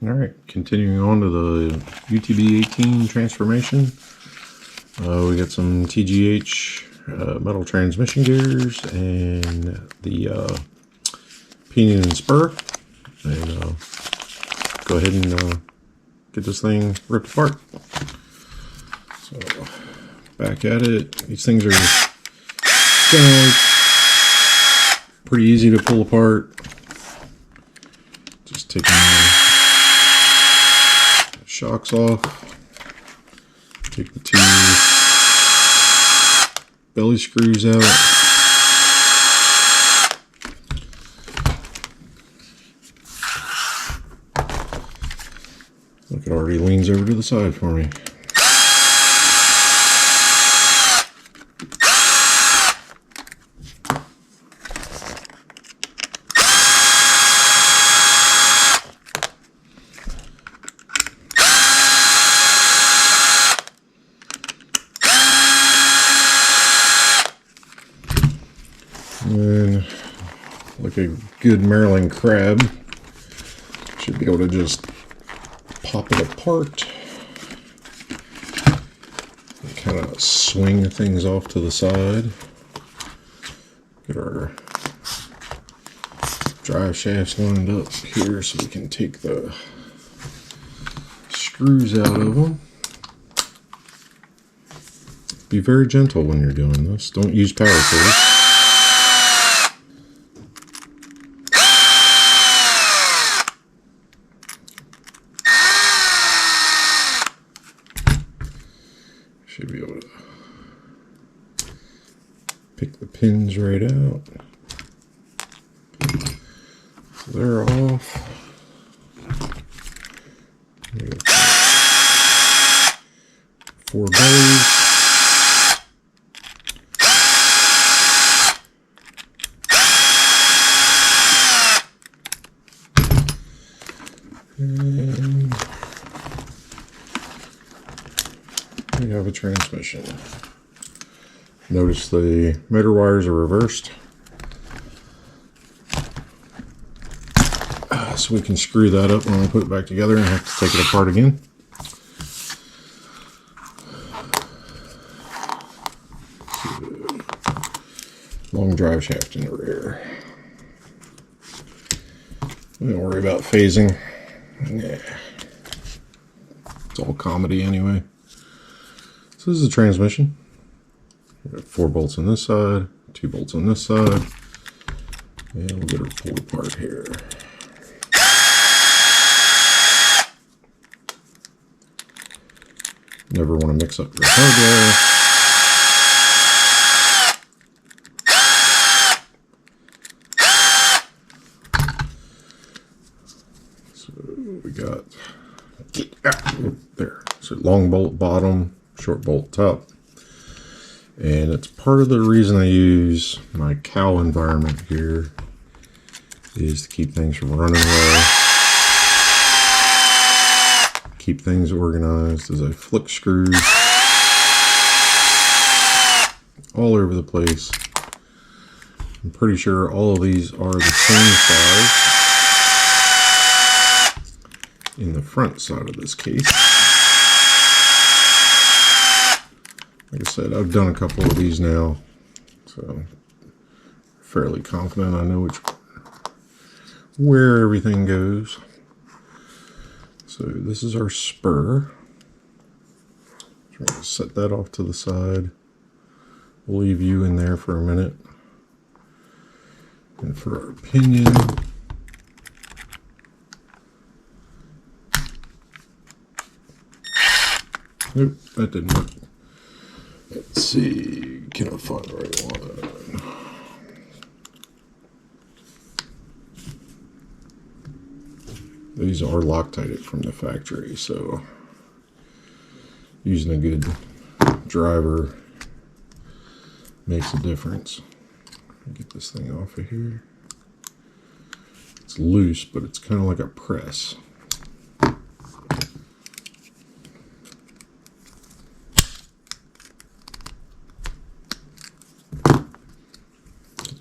Alright, continuing on to the UTB18 transformation. We got some TGH metal transmission gears and the pinion and spur. And go ahead and get this thing ripped apart. So, back at it. These things are pretty easy to pull apart. Just taking shocks off, take the two belly screws out, look, it already leans over to the side for me. And like a good Maryland crab, should be able to just pop it apart and kind of swing things off to the side. Get our drive shafts lined up here so we can take the screws out of them. Be very gentle when you're doing this. Don't use power tools. Should be able to pick the pins right out. So they're off. We got 4 bellies. And we have a transmission. Notice the motor wires are reversed. So we can screw that up when we put it back together and have to take it apart again. Long drive shaft in the rear. Don't worry about phasing. Yeah. It's all comedy anyway. So this is the transmission. We've got 4 bolts on this side, 2 bolts on this side, and we'll get her pulled apart here. Never want to mix up your hardware. So we got there. So long bolt bottom, short bolt top, and it's part of the reason I use my cowl environment here is to keep things from running away, keep things organized as I flick screws all over the place. I'm pretty sure all of these are the same size in the front side of this case. Like I said, I've done a couple of these now, so fairly confident I know where everything goes. So this is our spur. So we're going to set that off to the side. We'll leave you in there for a minute. And for our pinion, nope, that didn't work. Let's see, can I find the right one? These are Loctited from the factory, so using a good driver makes a difference. Get this thing off of here. It's loose, but it's kind of like a press.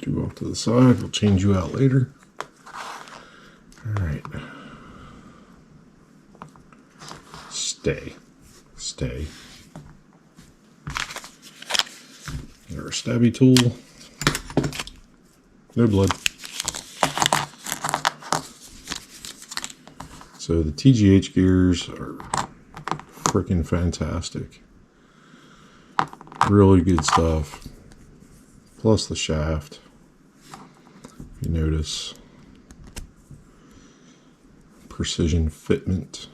You off to the side, we'll change you out later. All right. stay. Stay. Get our stabby tool. No blood. So the TGH gears are freaking fantastic. Really good stuff. Plus the shaft. If you notice, precision fitment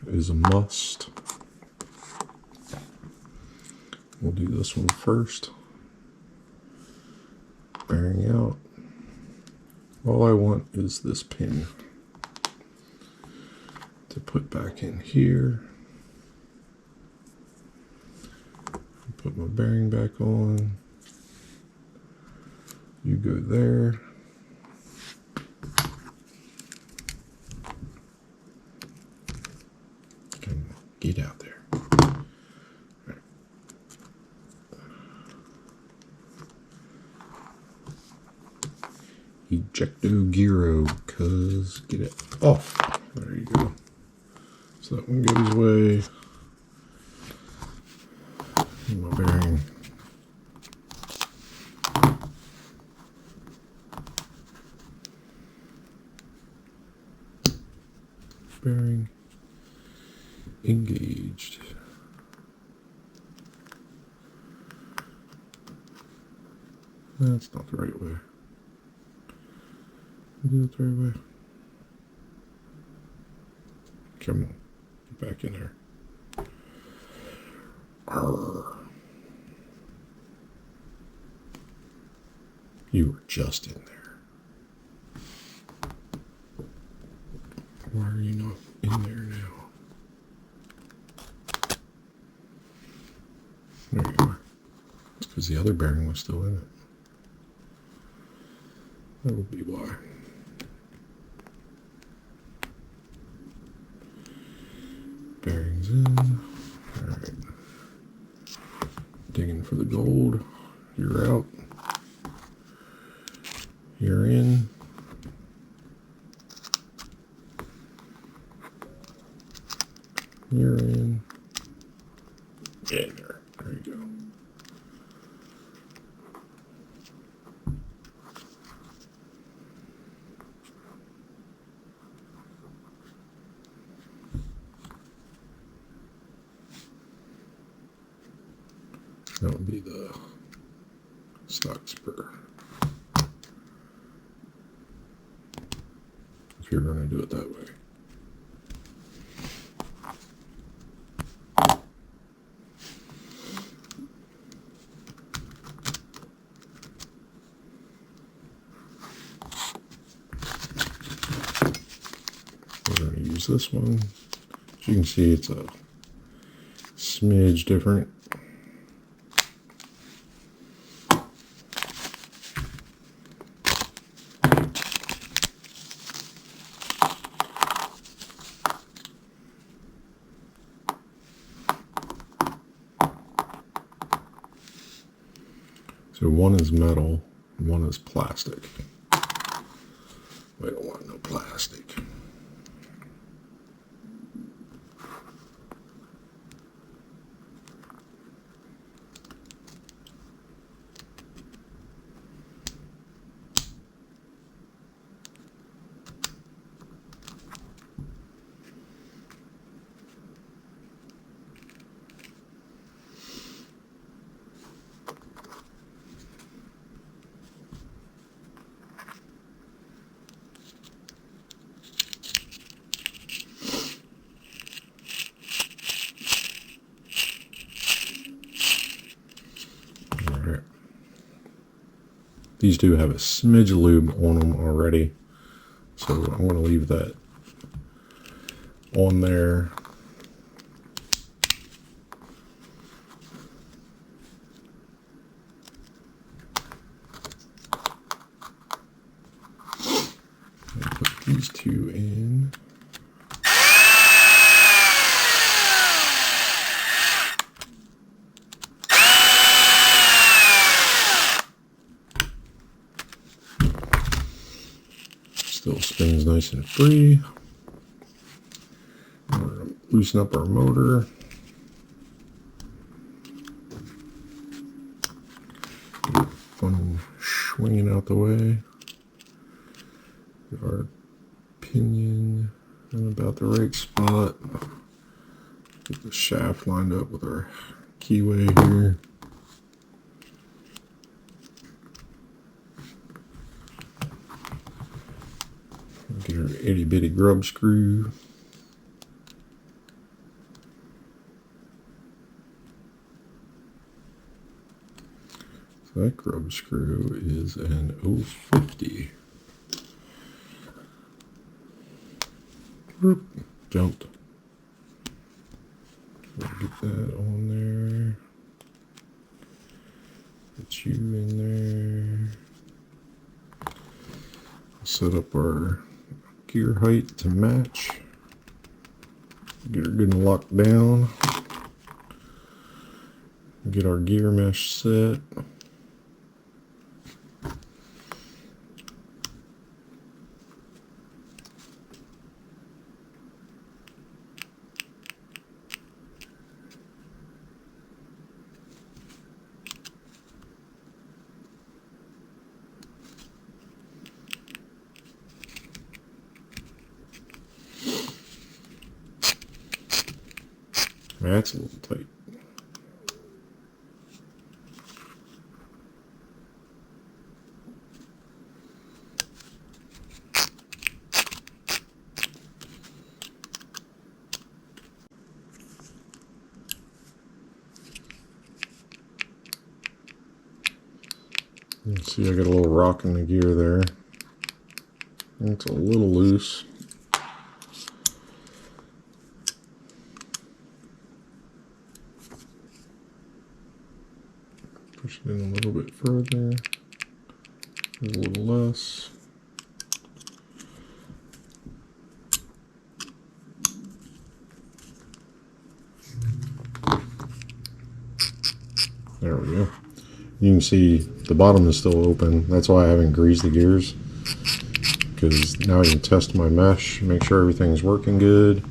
is a must. We'll do this one first. Bearing out. All I want is this pin to put back in here. Put my bearing back on. You go there. Come on, get out there. Right. Ejecto gyro, cuz get it off. There you go. So that one goes away. And my bearing. Bearing engaged. That's not the right way. Do it the right way. Come on, get back in there. Arrgh. You were just in there. Why are you not in there now? There you are. It's because the other bearing was still in it. That would be why. Bearings in. Alright. Digging for the gold. You're out. You're in. You're in. Yeah, there. There you go. That would be the stock spur. If you're going to do it that way. We're going to use this one. As you can see, it's a smidge different. So one is metal, one is plastic. We don't want no plastic. These do have a smidge of lube on them already, so I'm going to leave that on there. I'll put these two in. Still spins nice and free. loosen up our motor. Fun swinging out the way. Get our pinion in about the right spot. Get the shaft lined up with our keyway here. Get our itty bitty grub screw. So that grub screw is an 050. Whoop, jumped. So get that on there. Get you in there. Set up our gear height to match. Get her good and locked down. Get our gear mesh set. That's a little tight. You can see I got a little rock in the gear there. It's a little loose. Push it in a little bit further, a little less. There we go. You can see the bottom is still open. That's why I haven't greased the gears, because now I can test my mesh, make sure everything's working good.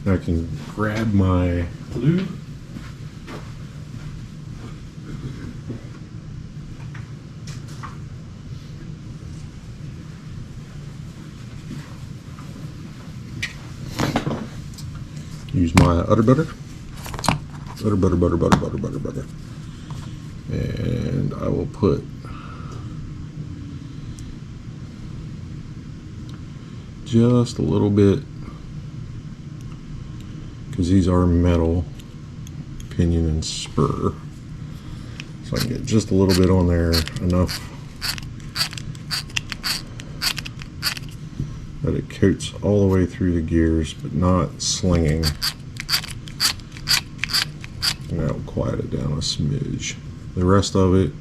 And I can grab my lube. Use my butter. Butter. And I will put just a little bit, because these are metal, pinion and spur. So I can get just a little bit on there, enough that it coats all the way through the gears, but not slinging. And that'll quiet it down a smidge. The rest of it,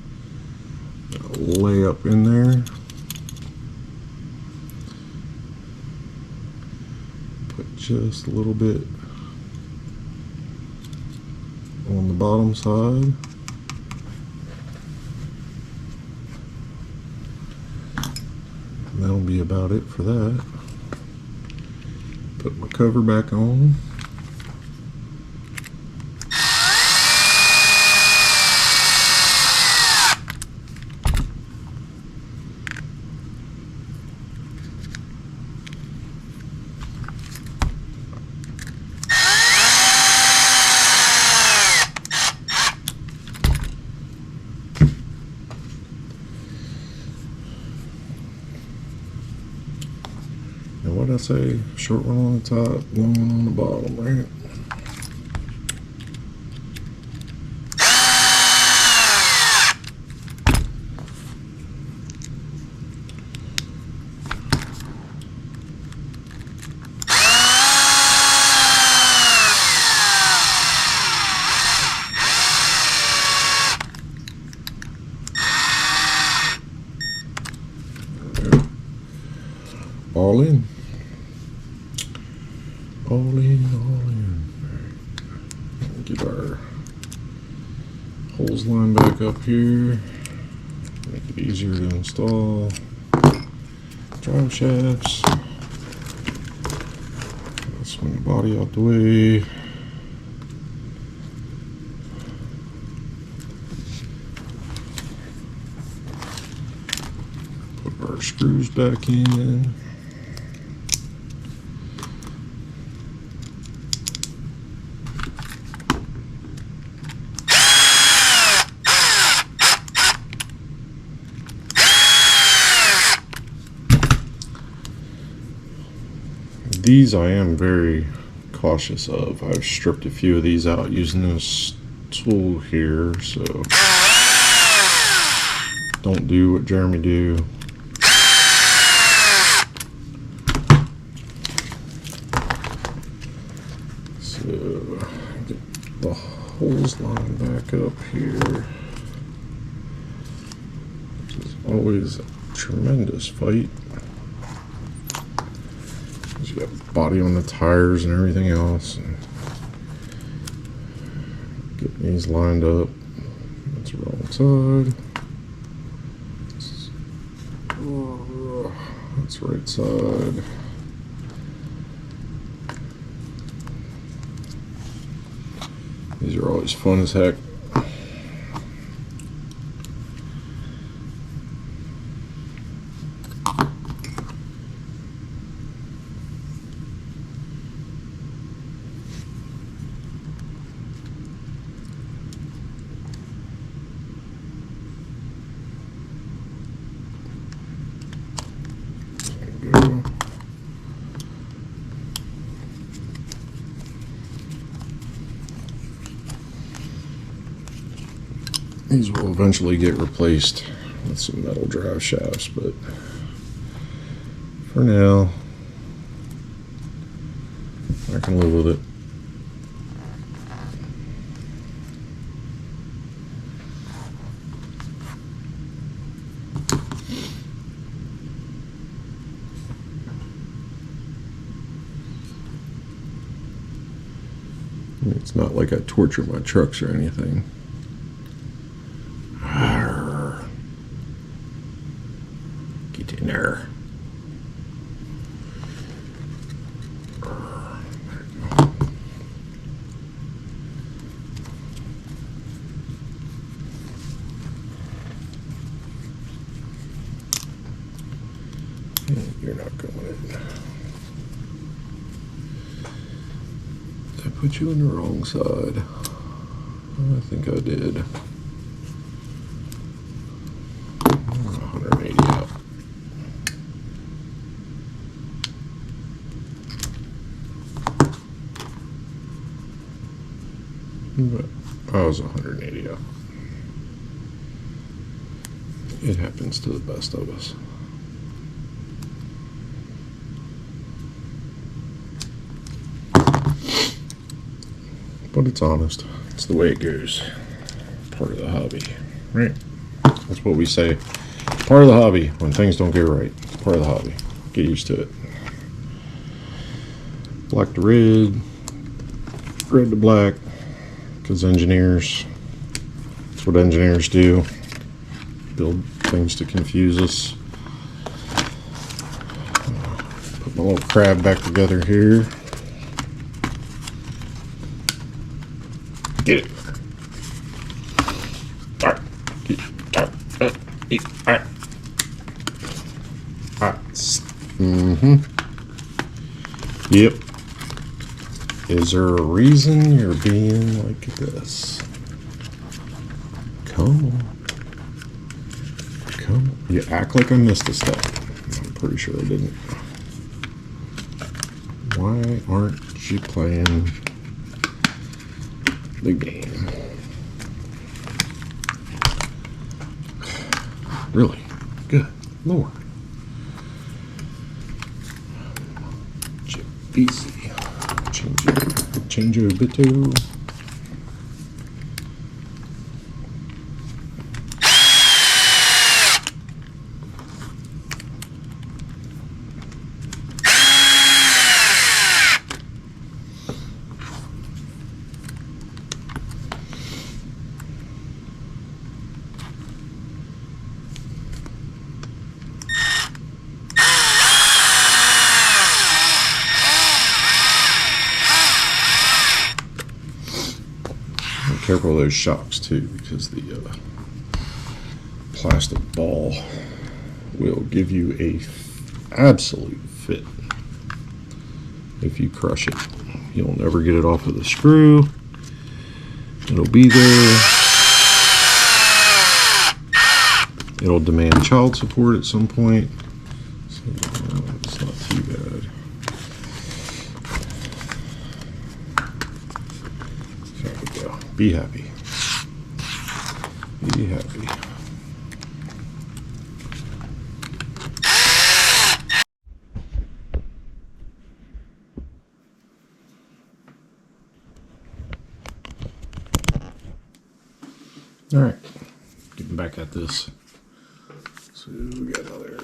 I'll lay up in there. Put just a little bit on the bottom side. And that'll be about it for that. Put my cover back on. And what did I say? Short one on the top, long one on the bottom, right? All in. All in. Get our hose line back up here. Make it easier to install. Drive shafts. This Swing the body out the way. Put our screws back in. These I am very cautious of. I've stripped a few of these out using this tool here, so don't do what Jeremy do. So get the hose line back up here, which is always a tremendous fight. You got body on the tires and everything else. And getting these lined up. That's the wrong side. That's the right side. These are always fun as heck. These will eventually get replaced with some metal drive shafts, but for now, I can live with it. It's not like I torture my trucks or anything. Get in there. You're not going in. I put you on the wrong side. I think I did. 180 out. But I was 180 out. It happens to the best of us. But it's honest. It's the way it goes. Part of the hobby, right? That's what we say. Part of the hobby when things don't go right. It's part of the hobby. Get used to it. Black to red, red to black, because engineers, that's what engineers do. Build things to confuse us. Put my little crab back together here. Get it. Alright. Alright. Yep. Is there a reason you're being like this? Come on. Come on. You act like I missed a step. I'm pretty sure I didn't. Why aren't you playing the game? Really? Good Lord. Easy. Change your bit too. Careful of those shocks too, because the plastic ball will give you a absolute fit if you crush it. You'll never get it off of the screw. It'll be there. It'll demand child support at some point. So it's not too bad. There we go. Be happy. Be happy. All right, getting back at this. So we got another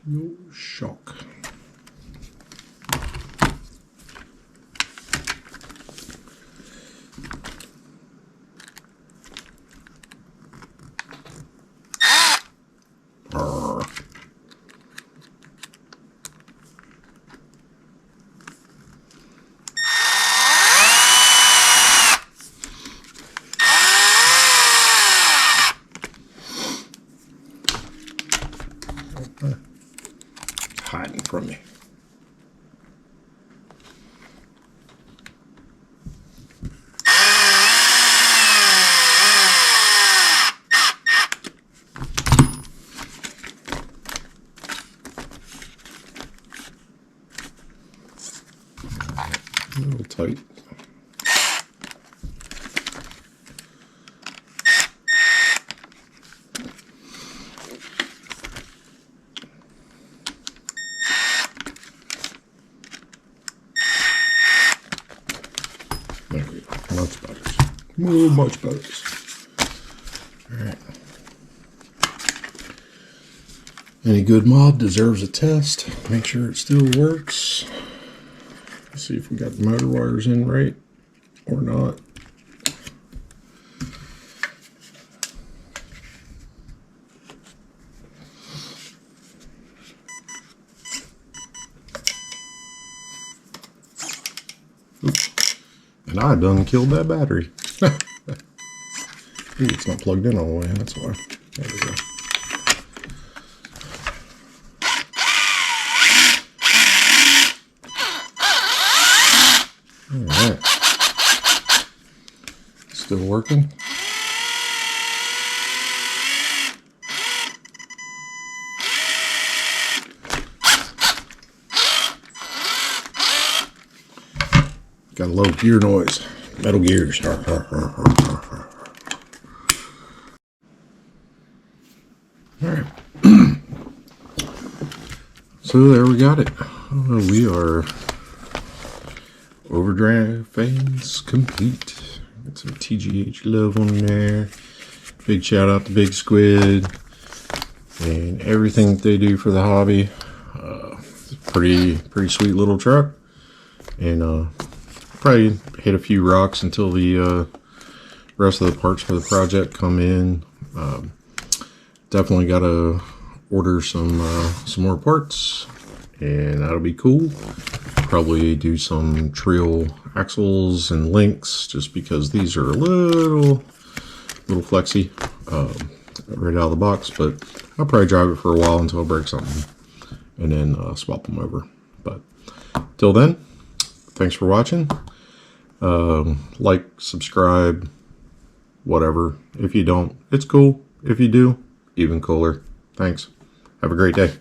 your shock. Hiding from me. A little tight. There we go. Much better. Oh, much better. All right. Any good mod deserves a test. Make sure it still works. Let's see if we got the motor wires in right or not. Oops. And I done killed that battery. Ooh, it's not plugged in all the way, that's why. There we go. Alright. Still working? Got a low gear noise. Metal gears. Alright. So there we got it. We are overdrive fans complete. Got some TGH love on there. Big shout out to Big Squid and everything that they do for the hobby. It's a pretty sweet little truck. And probably hit a few rocks until the rest of the parts for the project come in. Definitely got to order some more parts, and that'll be cool. Probably do some trail axles and links, just because these are a little flexy right out of the box. But I'll probably drive it for a while until I break something, and then swap them over. But till then, thanks for watching. Like, subscribe, whatever. If you don't, it's cool. If you do, even cooler. Thanks. Have a great day.